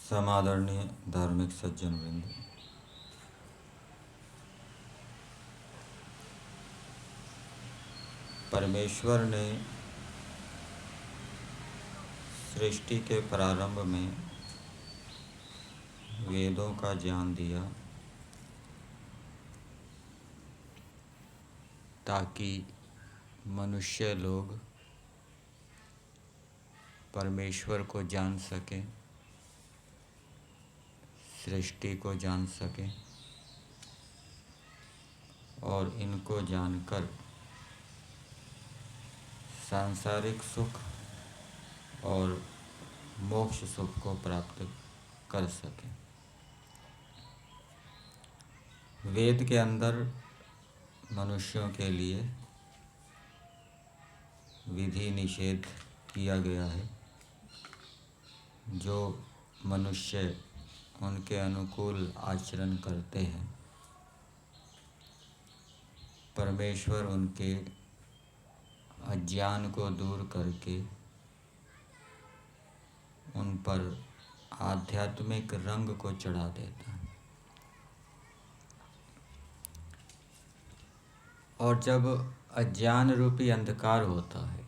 समादरणीय धार्मिक सज्जन वृंद, परमेश्वर ने सृष्टि के प्रारंभ में वेदों का ज्ञान दिया ताकि मनुष्य लोग परमेश्वर को जान सकें, सृष्टि को जान सकें और इनको जानकर सांसारिक सुख और मोक्ष सुख को प्राप्त कर सकें। वेद के अंदर मनुष्यों के लिए विधि निषेध किया गया है। जो मनुष्य उनके अनुकूल आचरण करते हैं, परमेश्वर उनके अज्ञान को दूर करके उन पर आध्यात्मिक रंग को चढ़ा देता है। और जब अज्ञान रूपी अंधकार होता है,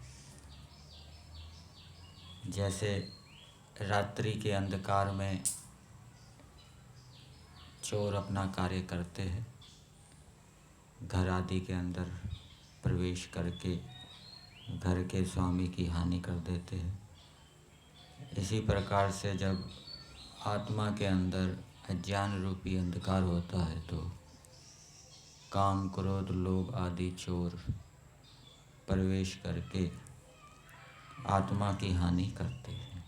जैसे रात्रि के अंधकार में चोर अपना कार्य करते हैं, घर आदि के अंदर प्रवेश करके घर के स्वामी की हानि कर देते हैं, इसी प्रकार से जब आत्मा के अंदर अज्ञान रूपी अंधकार होता है तो काम, क्रोध, लोभ आदि चोर प्रवेश करके आत्मा की हानि करते हैं।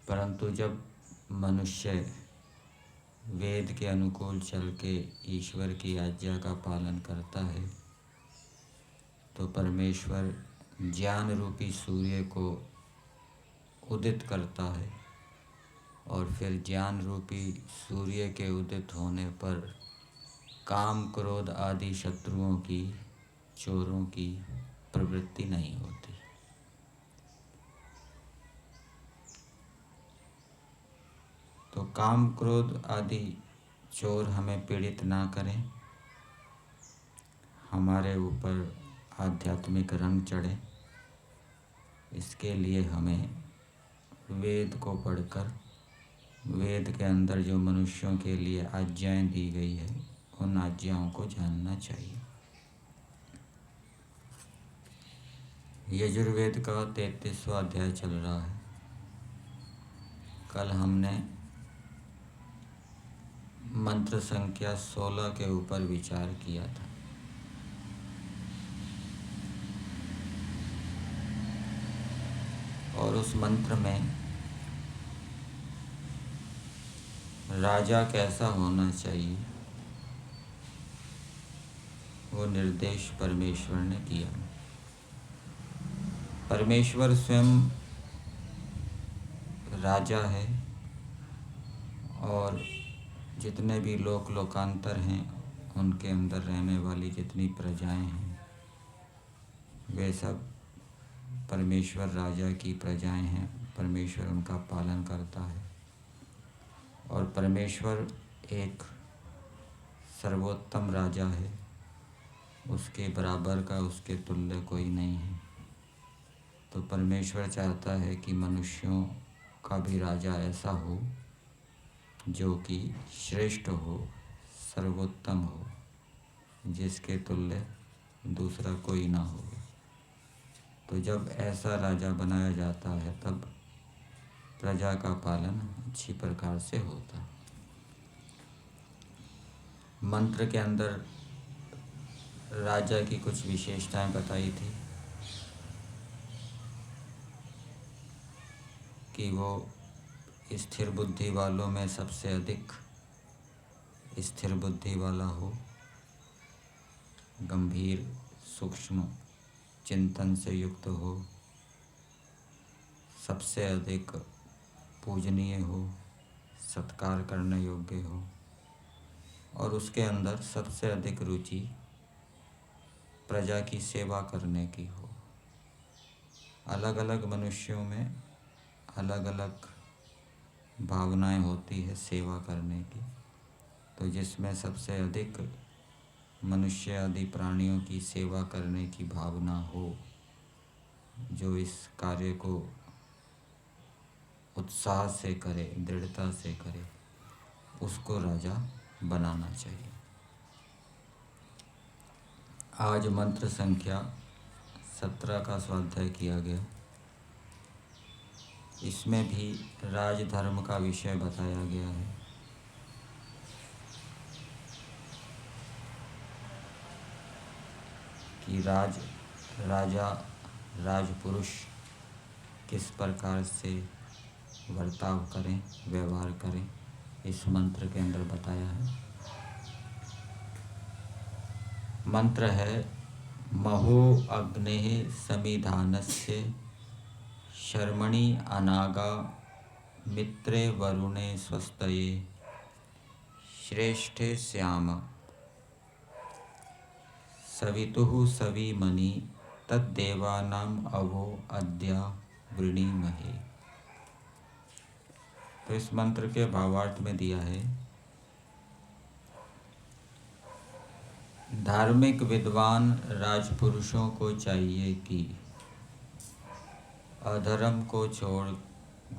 परंतु जब मनुष्य वेद के अनुकूल चल के ईश्वर की आज्ञा का पालन करता है तो परमेश्वर ज्ञान रूपी सूर्य को उदित करता है और फिर ज्ञान रूपी सूर्य के उदित होने पर काम, क्रोध आदि शत्रुओं की, चोरों की प्रवृत्ति नहीं होती। तो काम, क्रोध आदि चोर हमें पीड़ित ना करें, हमारे ऊपर आध्यात्मिक रंग चढ़े, इसके लिए हमें वेद को पढ़कर वेद के अंदर जो मनुष्यों के लिए आज्ञाएं दी गई है उन आज्ञाओं को जानना चाहिए। यजुर्वेद का 33वां अध्याय चल रहा है। कल हमने मंत्र संख्या 16 के ऊपर विचार किया था। और उस मंत्र में राजा कैसा होना चाहिए वो निर्देश परमेश्वर ने किया। परमेश्वर स्वयं राजा है और जितने भी लोकांतर हैं उनके अंदर रहने वाली जितनी प्रजाएं हैं वे सब परमेश्वर राजा की प्रजाएं हैं। परमेश्वर उनका पालन करता है और परमेश्वर एक सर्वोत्तम राजा है, उसके बराबर का, उसके तुल्य कोई नहीं है। तो परमेश्वर चाहता है कि मनुष्यों का भी राजा ऐसा हो जो कि श्रेष्ठ हो, सर्वोत्तम हो, जिसके तुल्य दूसरा कोई ना हो। तो जब ऐसा राजा बनाया जाता है तब प्रजा का पालन अच्छी प्रकार से होता है। मंत्र के अंदर राजा की कुछ विशेषताएं बताई थी कि वो स्थिर बुद्धि वालों में सबसे अधिक स्थिर बुद्धि वाला हो, गंभीर सूक्ष्म चिंतन से युक्त हो, सबसे अधिक पूजनीय हो, सत्कार करने योग्य हो और उसके अंदर सबसे अधिक रुचि प्रजा की सेवा करने की हो। अलग अलग मनुष्यों में अलग अलग भावनाएं होती है सेवा करने की, तो जिसमें सबसे अधिक मनुष्य आदि प्राणियों की सेवा करने की भावना हो, जो इस कार्य को उत्साह से करे, दृढ़ता से करे, उसको राजा बनाना चाहिए। आज मंत्र संख्या 17 का स्वाध्याय किया गया। इसमें भी राजधर्म का विषय बताया गया है। कि राजा राजपुरुष किस प्रकार से बर्ताव करें, व्यवहार करें, इस मंत्र के अंदर बताया है। मंत्र है महो अग्नेः समिधानस्य शर्मणि अनागा मित्रे वरुणे स्वस्तये श्रेष्ठे श्याम सवितुः सविमनि तद्देवानाम् अवो अद्या वृणीमहे। तो इस मंत्र के भावार्थ में दिया है, धार्मिक विद्वान राजपुरुषों को चाहिए कि अधर्म को छोड़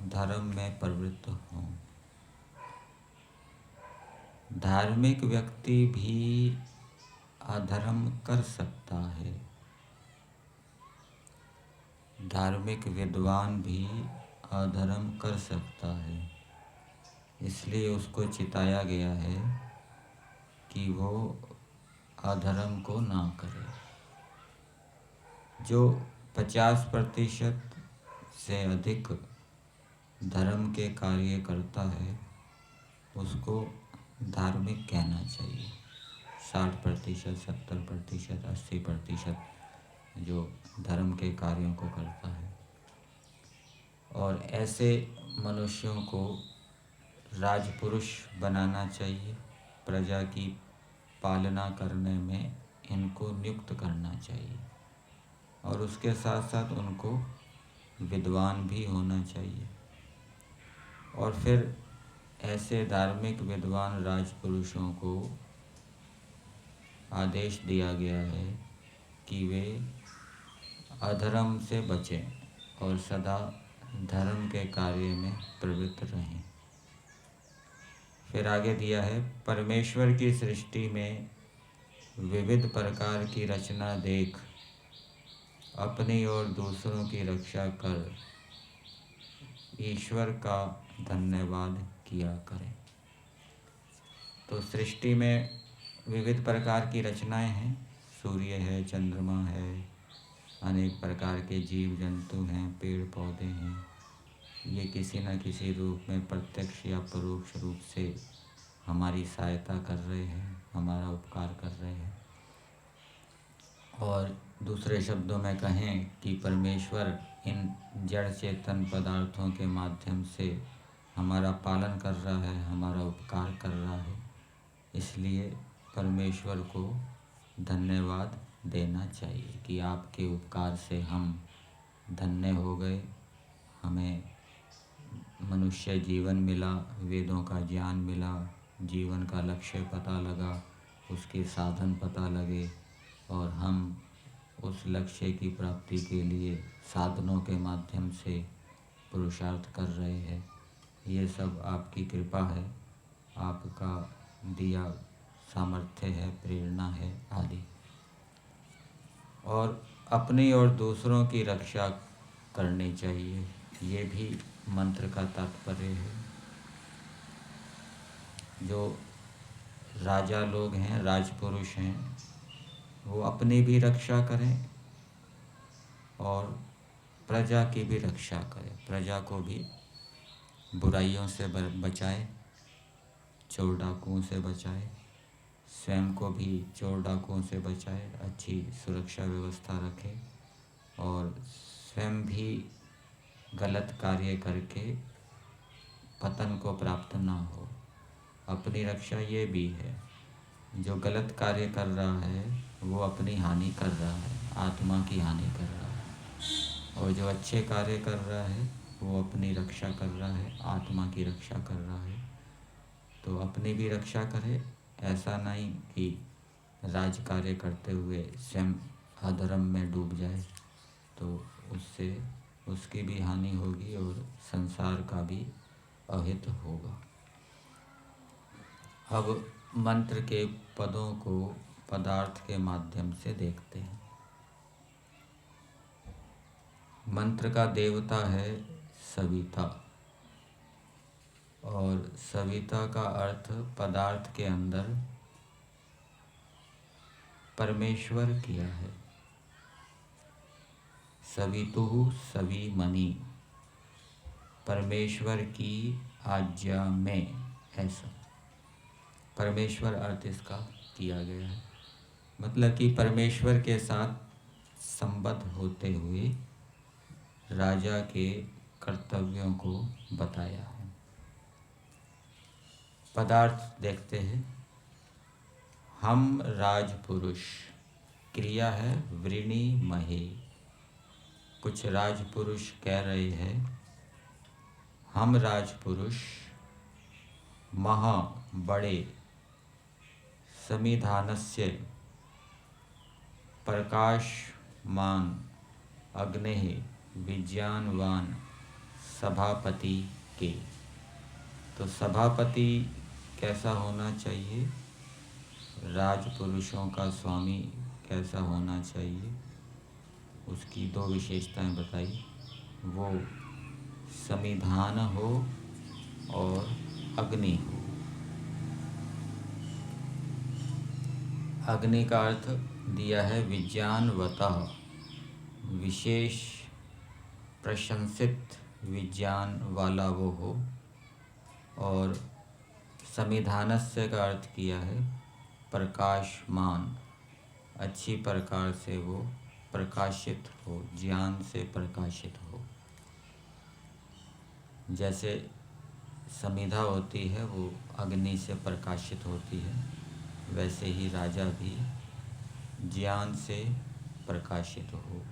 धर्म में प्रवृत्त हों। धार्मिक व्यक्ति भी अधर्म कर सकता है, धार्मिक विद्वान भी अधर्म कर सकता है, इसलिए उसको चिताया गया है कि वो अधर्म को ना करे। जो 50% से अधिक धर्म के कार्य करता है उसको धार्मिक कहना चाहिए। 60%, 70%, 80% जो धर्म के कार्यों को करता है, और ऐसे मनुष्यों को राजपुरुष बनाना चाहिए। प्रजा की पालना करने में इनको नियुक्त करना चाहिए और उसके साथ साथ उनको विद्वान भी होना चाहिए। और फिर ऐसे धार्मिक विद्वान राजपुरुषों को आदेश दिया गया है कि वे अधर्म से बचें और सदा धर्म के कार्य में प्रवृत्त रहें। फिर आगे दिया है, परमेश्वर की सृष्टि में विविध प्रकार की रचना देख अपनी और दूसरों की रक्षा कर ईश्वर का धन्यवाद किया करें। तो सृष्टि में विविध प्रकार की रचनाएं हैं। सूर्य है, चंद्रमा है, अनेक प्रकार के जीव जंतु हैं, पेड़ पौधे हैं। ये किसी न किसी रूप में प्रत्यक्ष या परोक्ष रूप से हमारी सहायता कर रहे हैं, हमारा उपकार कर रहे हैं। और दूसरे शब्दों में कहें कि परमेश्वर इन जड़ चेतन पदार्थों के माध्यम से हमारा पालन कर रहा है, हमारा उपकार कर रहा है। इसलिए परमेश्वर को धन्यवाद देना चाहिए कि आपके उपकार से हम धन्य हो गए, हमें मनुष्य जीवन मिला, वेदों का ज्ञान मिला, जीवन का लक्ष्य पता लगा, उसके साधन पता लगे और हम उस लक्ष्य की प्राप्ति के लिए साधनों के माध्यम से पुरुषार्थ कर रहे हैं। ये सब आपकी कृपा है, आपका दिया सामर्थ्य है, प्रेरणा है आदि। और अपनी और दूसरों की रक्षा करनी चाहिए, ये भी मंत्र का तात्पर्य है। जो राजा लोग हैं, राजपुरुष हैं, वो अपनी भी रक्षा करें और प्रजा की भी रक्षा करें। प्रजा को भी बुराइयों से बचाए, चोर डाकुओं से बचाए, स्वयं को भी चोर डाकुओं से बचाए, अच्छी सुरक्षा व्यवस्था रखे और स्वयं भी गलत कार्य करके पतन को प्राप्त ना हो। अपनी रक्षा ये भी है, जो गलत कार्य कर रहा है वो अपनी हानि कर रहा है, आत्मा की हानि कर रहा है, और जो अच्छे कार्य कर रहा है वो अपनी रक्षा कर रहा है, आत्मा की रक्षा कर रहा है। तो अपनी भी रक्षा करे, ऐसा नहीं कि राज कार्य करते हुए स्वयं अधर्म में डूब जाए, तो उससे उसकी भी हानि होगी और संसार का भी अहित होगा। अब मंत्र के पदों को पदार्थ के माध्यम से देखते हैं। मंत्र का देवता है सविता, और सविता का अर्थ पदार्थ के अंदर परमेश्वर किया है। सवितुः सविमनि, परमेश्वर की आज्ञा में, ऐसा परमेश्वर अर्थ इसका किया गया है। मतलब कि परमेश्वर के साथ संबद्ध होते हुए राजा के कर्तव्यों को बताया है। पदार्थ देखते हैं। हम राजपुरुष, क्रिया है वृणी महे। कुछ राजपुरुष कह रहे हैं, हम राजपुरुष महा बड़े, समिधानस्य प्रकाशमान अग्नेः विज्ञानवान सभापति के। तो सभापति कैसा होना चाहिए, राजपुरुषों का स्वामी कैसा होना चाहिए, उसकी दो विशेषताएं बताई। वो समिधान हो और अग्नि हो। अग्नि का अर्थ दिया है विज्ञानवतः, विशेष प्रशंसित विज्ञान वाला वो हो। और समिधानस्य का अर्थ किया है प्रकाशमान, अच्छी प्रकार से वो प्रकाशित हो, ज्ञान से प्रकाशित हो। जैसे समिधा होती है वो अग्नि से प्रकाशित होती है, वैसे ही राजा भी ज्ञान से प्रकाशित हो,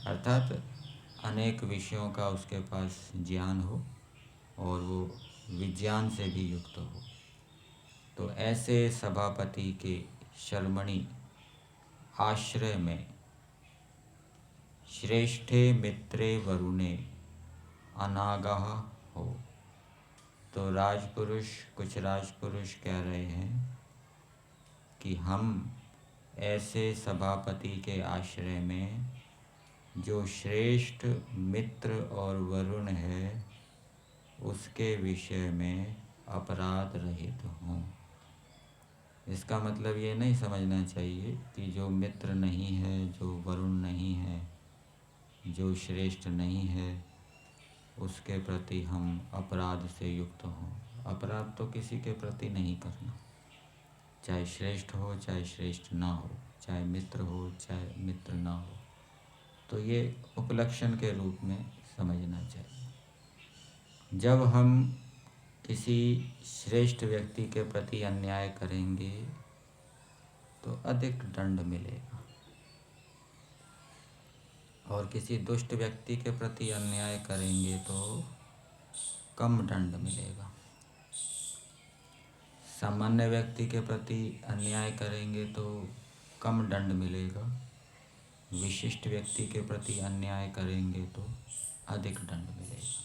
अर्थात अनेक विषयों का उसके पास ज्ञान हो और वो विज्ञान से भी युक्त हो। तो ऐसे सभापति के शर्मणि आश्रय में श्रेष्ठे मित्रे वरुणे अनागह हो। तो कुछ राजपुरुष कह रहे हैं कि हम ऐसे सभापति के आश्रय में जो श्रेष्ठ मित्र और वरुण है उसके विषय में अपराध रहित हों। इसका मतलब ये नहीं समझना चाहिए कि जो मित्र नहीं है, जो वरुण नहीं है, जो श्रेष्ठ नहीं है, उसके प्रति हम अपराध से युक्त हों। अपराध तो किसी के प्रति नहीं करना, चाहे श्रेष्ठ हो चाहे श्रेष्ठ ना हो, चाहे मित्र हो चाहे मित्र ना हो। तो ये उपलक्षण के रूप में समझना चाहिए। जब हम किसी श्रेष्ठ व्यक्ति के प्रति अन्याय करेंगे तो अधिक दंड मिलेगा, और किसी दुष्ट व्यक्ति के प्रति अन्याय करेंगे तो कम दंड मिलेगा। सामान्य व्यक्ति के प्रति अन्याय करेंगे तो कम दंड मिलेगा, विशिष्ट व्यक्ति के प्रति अन्याय करेंगे तो अधिक दंड मिलेगा।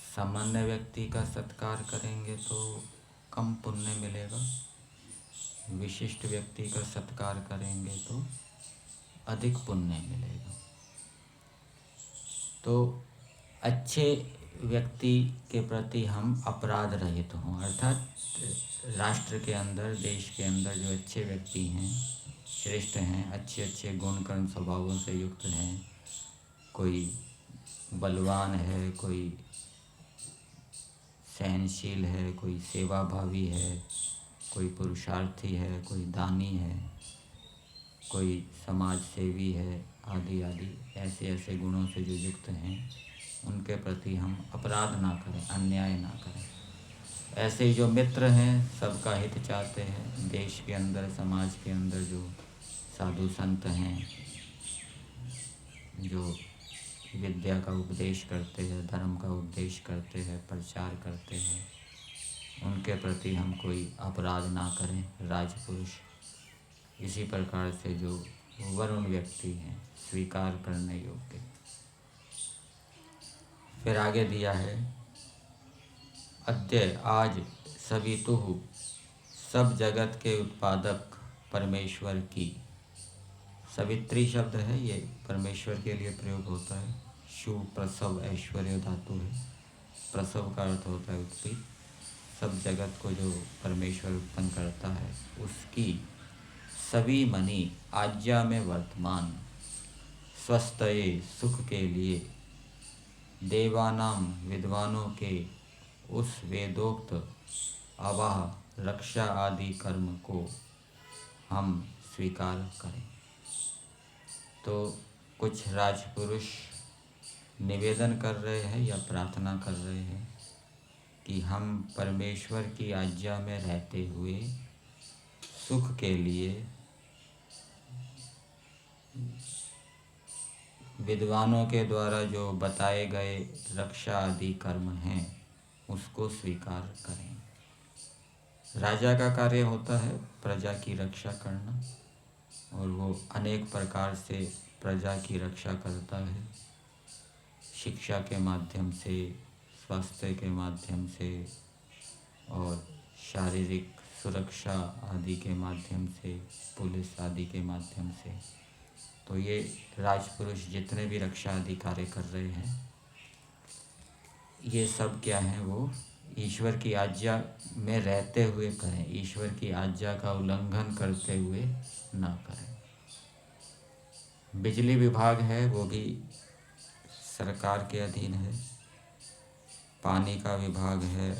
सामान्य व्यक्ति का सत्कार करेंगे तो कम पुण्य मिलेगा, विशिष्ट व्यक्ति का सत्कार करेंगे तो अधिक पुण्य मिलेगा। तो अच्छे व्यक्ति के प्रति हम अपराध रहित हों, अर्थात राष्ट्र के अंदर, देश के अंदर जो अच्छे व्यक्ति हैं, श्रेष्ठ हैं, अच्छे अच्छे गुण कर्म स्वभावों से युक्त हैं, कोई बलवान है, कोई सहनशील है, कोई सेवाभावी है, कोई पुरुषार्थी है, कोई दानी है, कोई समाज सेवी है, आदि आदि ऐसे ऐसे गुणों से जो युक्त हैं, उनके प्रति हम अपराध ना करें, अन्याय ना करें। ऐसे ही जो मित्र हैं, सबका हित चाहते हैं, देश के अंदर, समाज के अंदर जो साधु संत हैं, जो विद्या का उपदेश करते हैं, धर्म का उपदेश करते हैं, प्रचार करते हैं, उनके प्रति हम कोई अपराध ना करें, राजपुरुष। इसी प्रकार से जो वरुण व्यक्ति हैं, स्वीकार करने योग्य। फिर आगे दिया है, अद्य आज सवितुः, सब जगत के उत्पादक परमेश्वर की। सवित्री शब्द है, ये परमेश्वर के लिए प्रयोग होता है। शु प्रसव ऐश्वर्य धातु है, प्रसव का अर्थ होता है उत्पत्ति। सब जगत को जो परमेश्वर उत्पन्न करता है, उसकी सभी मनी आज्ञा में वर्तमान, स्वस्थये सुख के लिए, देवानाम विद्वानों के उस वेदोक्त अवाह रक्षा आदि कर्म को हम स्वीकार करें। तो कुछ राजपुरुष निवेदन कर रहे हैं या प्रार्थना कर रहे हैं कि हम परमेश्वर की आज्ञा में रहते हुए सुख के लिए विद्वानों के द्वारा जो बताए गए रक्षा आदि कर्म हैं, उसको स्वीकार करें। राजा का कार्य होता है प्रजा की रक्षा करना, और वो अनेक प्रकार से प्रजा की रक्षा करता है। शिक्षा के माध्यम से, स्वास्थ्य के माध्यम से, और शारीरिक सुरक्षा आदि के माध्यम से, पुलिस आदि के माध्यम से। तो ये राजपुरुष जितने भी रक्षा आदि कार्य कर रहे हैं, ये सब क्या हैं, वो ईश्वर की आज्ञा में रहते हुए करें, ईश्वर की आज्ञा का उल्लंघन करते हुए ना करें। बिजली विभाग है, वो भी सरकार के अधीन है। पानी का विभाग है,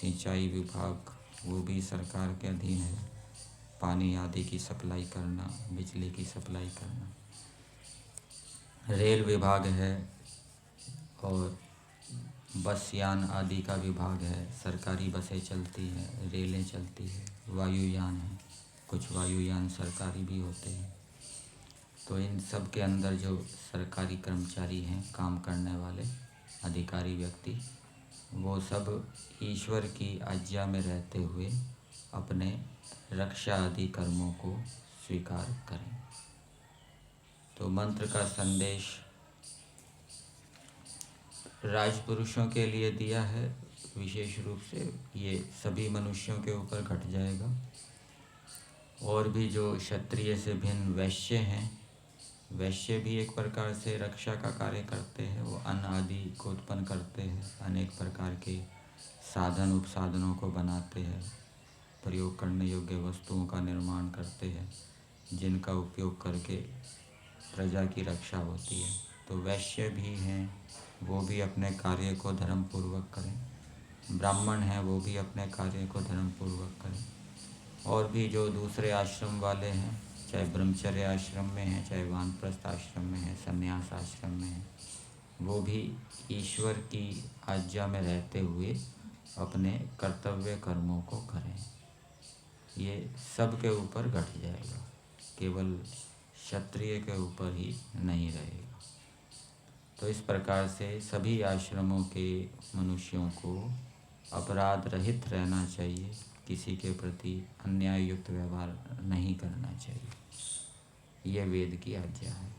सिंचाई विभाग, वो भी सरकार के अधीन है। पानी आदि की सप्लाई करना, बिजली की सप्लाई करना। रेल विभाग है, और बस यान आदि का विभाग है। सरकारी बसें चलती हैं, रेलें चलती है, वायुयान है, कुछ वायुयान सरकारी भी होते हैं। तो इन सब के अंदर जो सरकारी कर्मचारी हैं, काम करने वाले अधिकारी व्यक्ति, वो सब ईश्वर की आज्ञा में रहते हुए अपने रक्षा आदि कर्मों को स्वीकार करें। तो मंत्र का संदेश राजपुरुषों के लिए दिया है विशेष रूप से, ये सभी मनुष्यों के ऊपर घट जाएगा। और भी जो क्षत्रिय से भिन्न वैश्य हैं, वैश्य भी एक प्रकार से रक्षा का कार्य करते हैं। वो अन्न आदि को उत्पन्न करते हैं, अनेक प्रकार के साधन उपसाधनों को बनाते हैं, प्रयोग करने योग्य वस्तुओं का निर्माण करते हैं, जिनका उपयोग करके प्रजा की रक्षा होती है। तो वैश्य भी हैं, वो भी अपने कार्य को धर्मपूर्वक करें। ब्राह्मण हैं, वो भी अपने कार्य को धर्मपूर्वक करें। और भी जो दूसरे आश्रम वाले हैं, चाहे ब्रह्मचर्य आश्रम में हैं, चाहे वानप्रस्थ आश्रम में हैं, संन्यास आश्रम में हैं, वो भी ईश्वर की आज्ञा में रहते हुए अपने कर्तव्य कर्मों को करें। ये सब के ऊपर घट जाएगा, केवल क्षत्रिय के ऊपर ही नहीं रहेगा। तो इस प्रकार से सभी आश्रमों के मनुष्यों को अपराध रहित रहना चाहिए, किसी के प्रति अन्याय युक्त व्यवहार नहीं करना चाहिए। यह वेद की आज्ञा है।